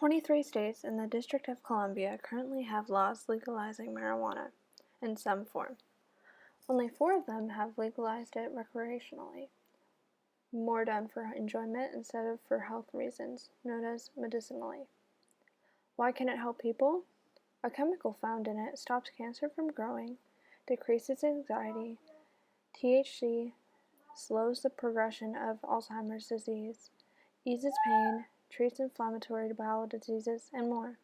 23 states and the District of Columbia currently have laws legalizing marijuana in some form. Only 4 of them have legalized it recreationally, more done for enjoyment instead of for health reasons, known as medicinally. Why can it help people? A chemical found in it stops cancer from growing, decreases anxiety, THC slows the progression of Alzheimer's disease, eases pain, treats inflammatory bowel diseases, and more.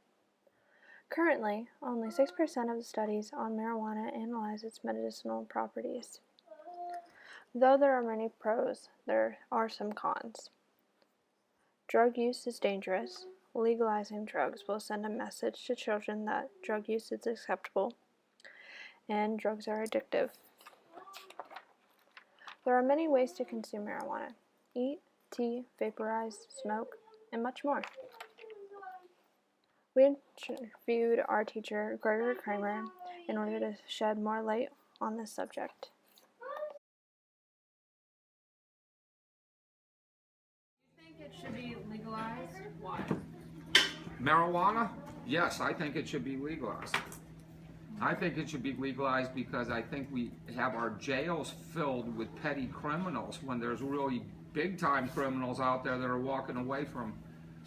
Currently, only 6% of the studies on marijuana analyze its medicinal properties. Though there are many pros, there are some cons. Drug use is dangerous. Legalizing drugs will send a message to children that drug use is acceptable, and drugs are addictive. There are many ways to consume marijuana: eat, tea, vaporize, smoke, and much more. We interviewed our teacher, Gregory Kramer, in order to shed more light on this subject. Do you think it should be legalized? Why? Marijuana? Yes, I think it should be legalized. I think it should be legalized because I think we have our jails filled with petty criminals when there's really big-time criminals out there that are walking away from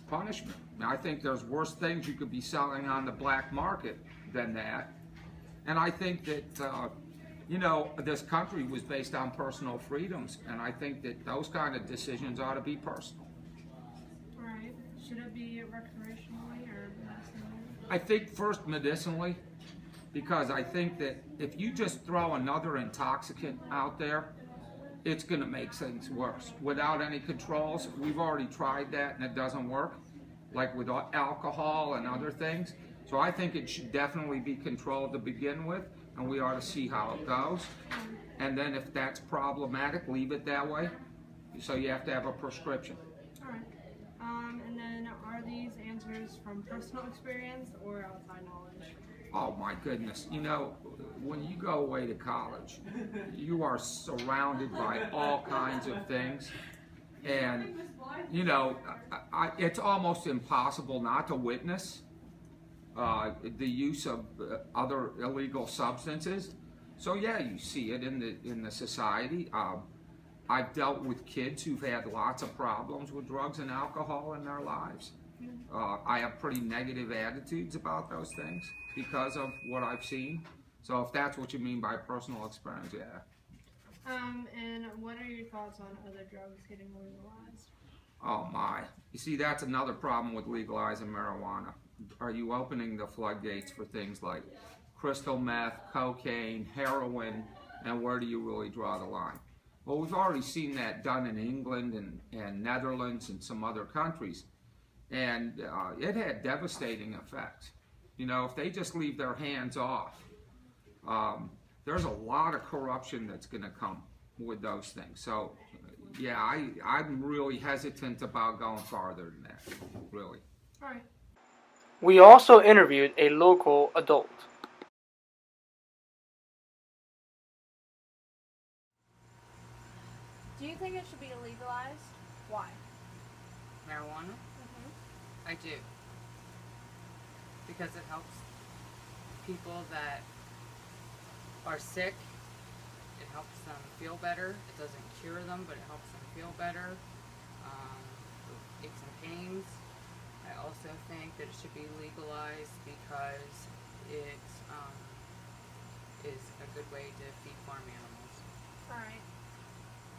punishment. I think there's worse things you could be selling on the black market than that. And I think that, this country was based on personal freedoms, and I think that those kind of decisions ought to be personal. All right. Should it be recreationally or medicinally? I think first medicinally, because I think that if you just throw another intoxicant out there, it's going to make things worse. Without any controls, we've already tried that and it doesn't work, like with alcohol and other things. So I think it should definitely be controlled to begin with, and we ought to see how it goes. And then if that's problematic, leave it that way. So you have to have a prescription. All right. And then are these answers from personal experience or outside knowledge? Oh my goodness, when you go away to college, you are surrounded by all kinds of things. And, it's almost impossible not to witness the use of other illegal substances. So yeah, you see it in the society. I've dealt with kids who've had lots of problems with drugs and alcohol in their lives. I have pretty negative attitudes about those things because of what I've seen. So if that's what you mean by personal experience, yeah. And what are your thoughts on other drugs getting legalized? Oh my. You see, that's another problem with legalizing marijuana. Are you opening the floodgates for things like crystal meth, cocaine, heroin, and where do you really draw the line? Well, we've already seen that done in England and Netherlands and some other countries. And it had devastating effects. If they just leave their hands off, there's a lot of corruption that's going to come with those things. So, yeah, I'm really hesitant about going farther than that, really. All right. We also interviewed a local adult. Do you think it should be legalized? Why? Marijuana? I do. Because it helps people that are sick. It helps them feel better. It doesn't cure them, but it helps them feel better. Aches and pains. I also think that it should be legalized because it is a good way to feed farm animals. Alright.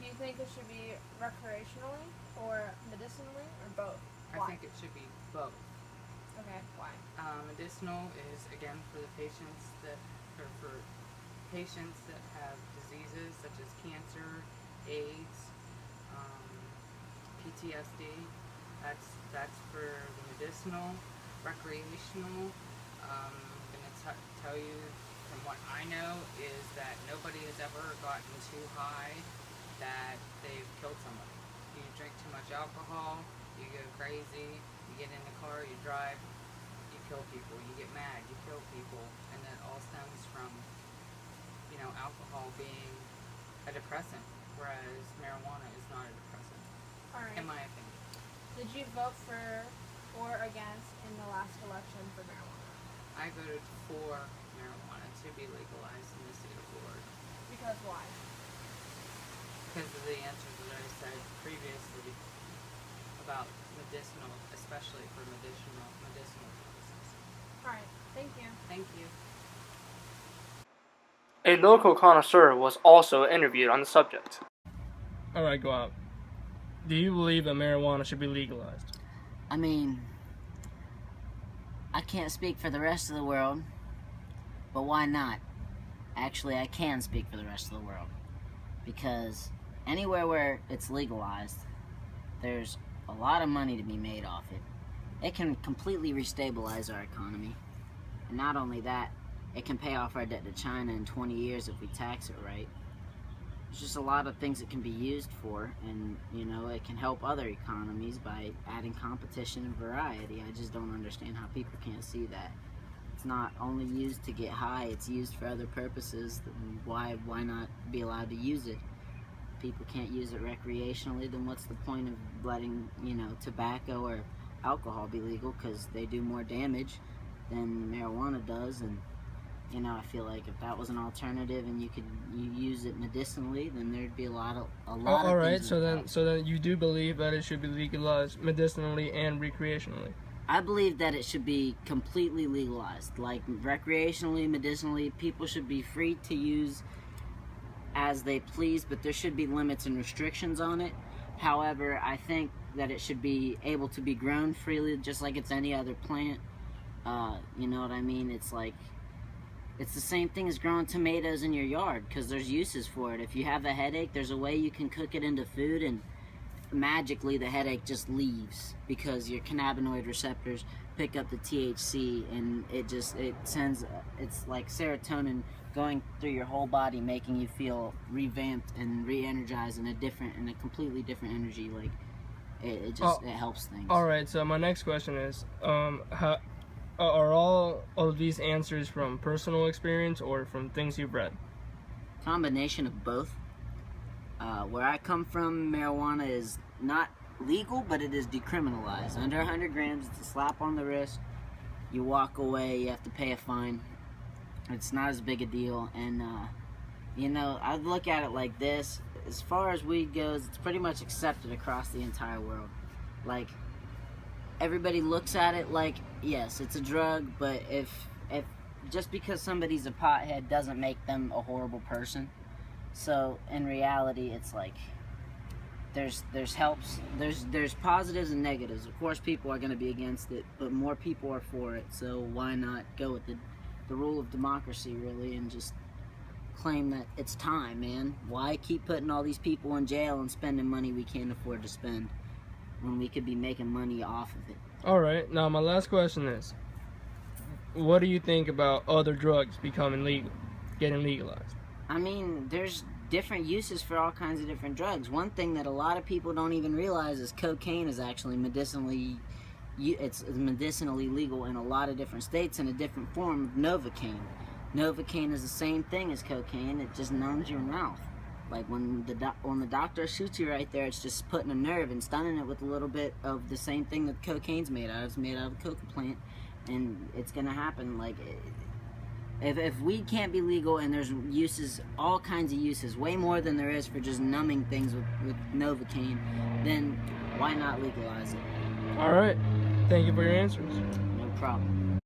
Do you think it should be recreationally or medicinally or both? I think it should be both. Okay, why? Medicinal is again for patients that have diseases such as cancer, AIDS, PTSD. That's for the medicinal. Recreational, I'm gonna tell you from what I know is that nobody has ever gotten too high that they've killed somebody. You drink too much alcohol, you go crazy, you get in the car, you drive, you kill people, you get mad, you kill people, and that all stems from, alcohol being a depressant, whereas marijuana is not a depressant, Alright. in my opinion. Did you vote for or against in the last election for marijuana? I voted for marijuana to be legalized in the state of Florida Because why? because of the answers that I said previously about medicinal, especially for medicinal purposes. Alright, thank you. Thank you. A local connoisseur was also interviewed on the subject. All right, go out. Do you believe that marijuana should be legalized? I mean, I can't speak for the rest of the world, but why not? Actually, I can speak for the rest of the world, because anywhere where it's legalized, there's a lot of money to be made off it. It can completely restabilize our economy, and not only that, it can pay off our debt to China in 20 years if we tax it right. There's just a lot of things it can be used for, and it can help other economies by adding competition and variety. I just don't understand how people can't see that. It's not only used to get high, it's used for other purposes. Why not be allowed to use it? If people can't use it recreationally, then what's the point of letting tobacco or alcohol be legal, because they do more damage than marijuana does. And I feel like if that was an alternative and you use it medicinally, then there'd be a lot of All right, things so then you do believe that it should be legalized medicinally and recreationally. I believe that it should be completely legalized. Like, recreationally, medicinally, people should be free to use as they please, but there should be limits and restrictions on it. However, I think that it should be able to be grown freely, just like it's any other plant. You know what I mean? It's like, it's the same thing as growing tomatoes in your yard, because there's uses for it. If you have a headache, there's a way you can cook it into food, and magically the headache just leaves, because your cannabinoid receptors pick up the THC, and it's like serotonin going through your whole body, making you feel revamped and re-energized in a completely different energy. Like, it helps things. All right, so my next question is, are all of these answers from personal experience or from things you've read? Combination of both. Where I come from, marijuana is not legal, but it is decriminalized. Under 100 grams, it's a slap on the wrist. You walk away, you have to pay a fine. It's not as big a deal. And, I look at it like this. As far as weed goes, it's pretty much accepted across the entire world. Like, everybody looks at it like, yes, it's a drug, but if just because somebody's a pothead doesn't make them a horrible person. So in reality, it's like there's positives and negatives. Of course, people are going to be against it, but more people are for it. So why not go with the rule of democracy, really, and just claim that it's time, man? Why keep putting all these people in jail and spending money we can't afford to spend when we could be making money off of it? All right, now my last question is, what do you think about other drugs getting legalized? I mean, there's different uses for all kinds of different drugs. One thing that a lot of people don't even realize is cocaine is actually medicinally legal in a lot of different states in a different form of Novocaine. Novocaine is the same thing as cocaine, it just numbs your mouth. Like when the doctor shoots you right there, it's just putting a nerve and stunning it with a little bit of the same thing that cocaine's made out of. It's made out of a coca plant, and it's gonna happen. Like, if weed can't be legal and there's uses, all kinds of uses, way more than there is for just numbing things with Novocaine, then why not legalize it? All right, thank you for your answers. No problem.